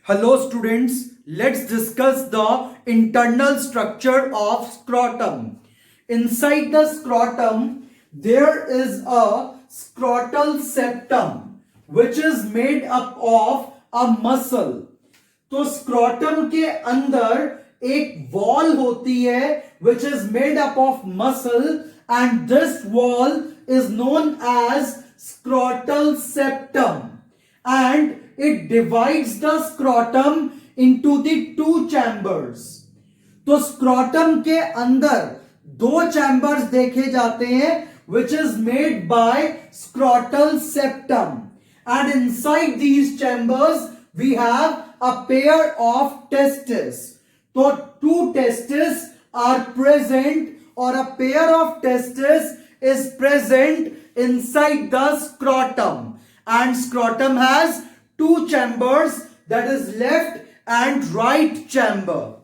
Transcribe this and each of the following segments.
Hello students, let's discuss the internal structure of scrotum. Inside the scrotum, there is a scrotal septum which is made up of a muscle. तो scrotum के अंदर एक wall होती है which is made up of muscle and this wall is known as scrotal septum and it divides the scrotum into the two chambers. तो scrotum के अंदर दो चैम्बर्स देखे जाते हैं which is made by scrotal septum and inside these chambers we have a pair of testes. So two testes are present or a pair of testes is present inside the scrotum and scrotum has two chambers, that is left and right chamber.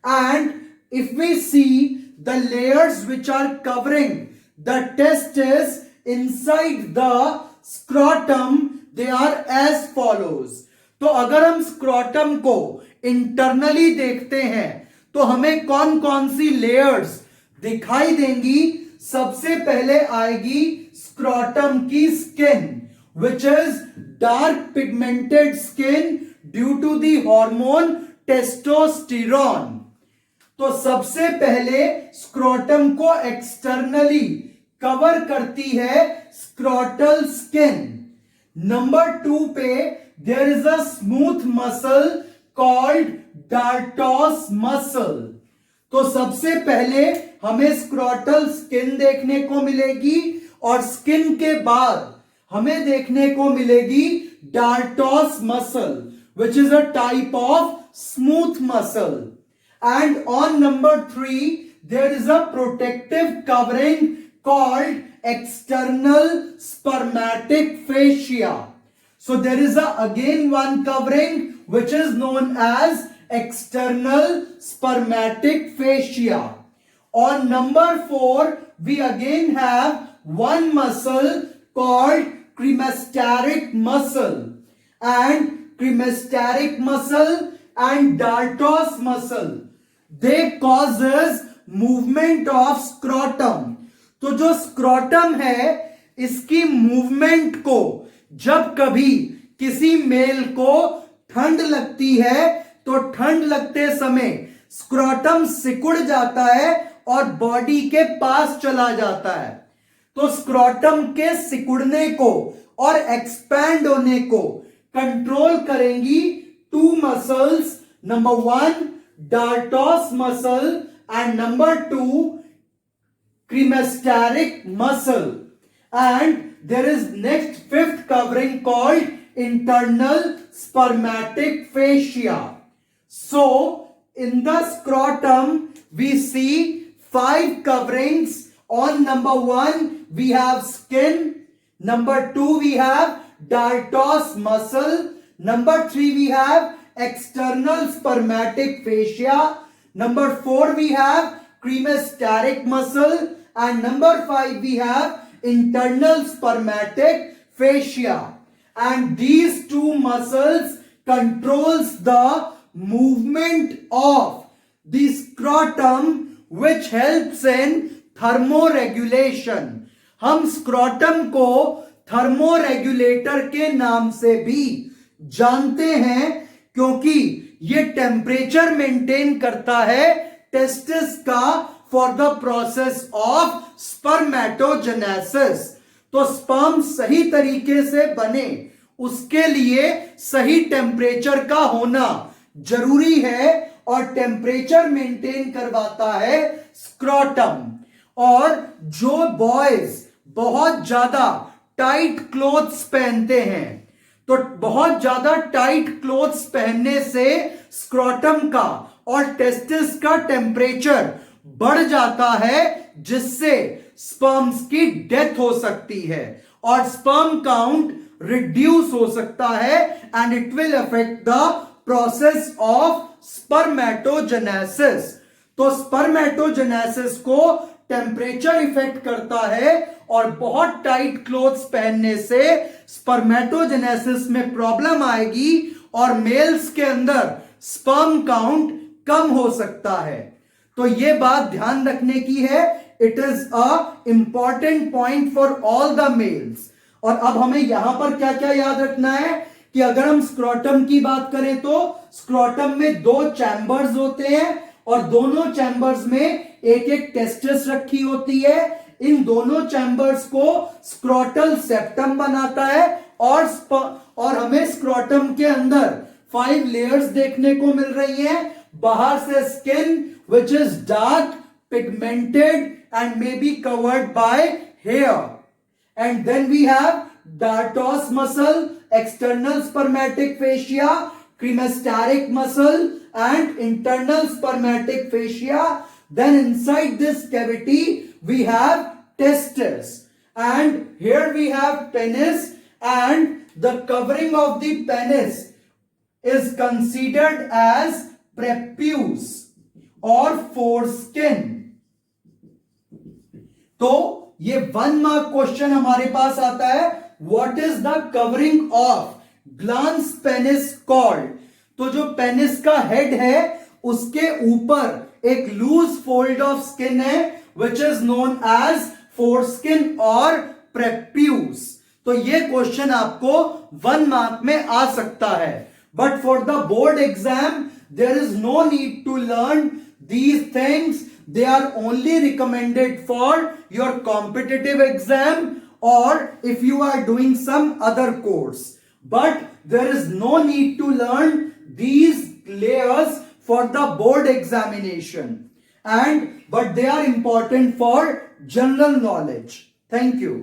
And if we see the layers which are covering the testes inside the scrotum, they are as follows. तो अगर हम scrotum को internally देखते हैं तो हमें कौन कौन सी लेयर्स दिखाई देंगी. सबसे पहले आएगी स्क्रोटम की skin which is dark pigmented skin due to the hormone testosterone. तो सबसे पहले स्क्रोटम को एक्सटर्नली कवर करती है स्क्रोटल स्किन. नंबर 2 पे there is a smooth muscle called Dartos muscle. तो सबसे पहले हमें स्क्रोटल स्किन देखने को मिलेगी और स्किन के बाद हमें देखने को मिलेगी Dartos muscle which is a type of smooth muscle. And on number 3 there is a protective covering called external spermatic fascia. So there is again one covering which is known as external spermatic fascia. On number 4 we again have one muscle called cremasteric muscle and cremasteric muscle and Dartos muscle, they causes movement of scrotum. तो जो scrotum है इसकी movement को जब कभी किसी mail को ठंड लगती है तो ठंड लगते समय स्क्रोटम सिकुड़ जाता है और बॉडी के पास चला जाता है. तो स्क्रोटम के सिकुड़ने को और एक्सपैंड होने को कंट्रोल करेंगी two muscles. Number 1 Dartos muscle and number 2 cremasteric muscle. And there is next fifth covering called internal spermatic fascia. So in the scrotum we see 5 coverings. On number 1 we have skin, number 2 we have Dartos muscle, number 3 we have external spermatic fascia, number 4 we have cremasteric muscle and number 5 we have internal spermatic fascia. And these two muscles controls the movement of the scrotum which helps in thermoregulation. हम scrotum को thermoregulator के नाम से भी जानते हैं क्योंकि ये टेम्परेचर मेंटेन करता है टेस्टिस का for the process of spermatogenesis. तो स्पर्म सही तरीके से बने उसके लिए सही टेम्परेचर का होना जरूरी है और टेम्परेचर मेंटेन करवाता है स्क्रोटम. और जो बॉयज बहुत ज्यादा टाइट क्लोथ्स पहनते हैं तो बहुत ज्यादा टाइट क्लोथ्स पहनने से स्क्रोटम का और टेस्टिस का टेम्परेचर बढ़ जाता है जिससे स्पर्म्स की डेथ हो सकती है और स्पर्म काउंट रिड्यूस हो सकता है and it will affect the process of spermatogenesis. तो स्पर्मेटोजेनेसिस को टेम्परेचर इफेक्ट करता है और बहुत टाइट क्लोथ्स पहनने से स्पर्मेटोजेनेसिस में प्रॉब्लम आएगी और मेल्स के अंदर स्पर्म काउंट कम हो सकता है। तो ये बात ध्यान रखने की है। It is a important point for all the mails. और अब हमें यहां पर क्या क्या याद रखना है कि अगर हम स्क्रोटम की बात करें तो स्क्रोटम में 2 चैम्बर्स होते हैं और दोनों चैम्बर्स में एक एक टेस्टिस रखी होती है। इन दोनों चैम्बर्स को स्क्रोटल सेप्टम बनाता है और हमें स्क्रोटम के अंदर 5 लेयर्स देखने को मिल रही हैं। बाहर से skin which is dark, pigmented and may be covered by hair. And then we have dartos muscle, external spermatic fascia, cremasteric muscle and internal spermatic fascia. Then inside this cavity we have testis, and here we have penis, and the covering of the penis is considered as prepuce और foreskin. तो ये 1 mark question हमारे पास आता है, what is the covering of glans penis called. तो जो penis का head है उसके ऊपर एक लूज फोल्ड ऑफ स्किन है which is known as foreskin और प्रेप्यूस। तो ये क्वेश्चन आपको 1 मार्क में आ सकता है। But for the board exam there is no need to learn these things. They are only recommended for your competitive exam or if you are doing some other course. But there is no need to learn these layers for the board examination. But they are important for general knowledge. Thank you.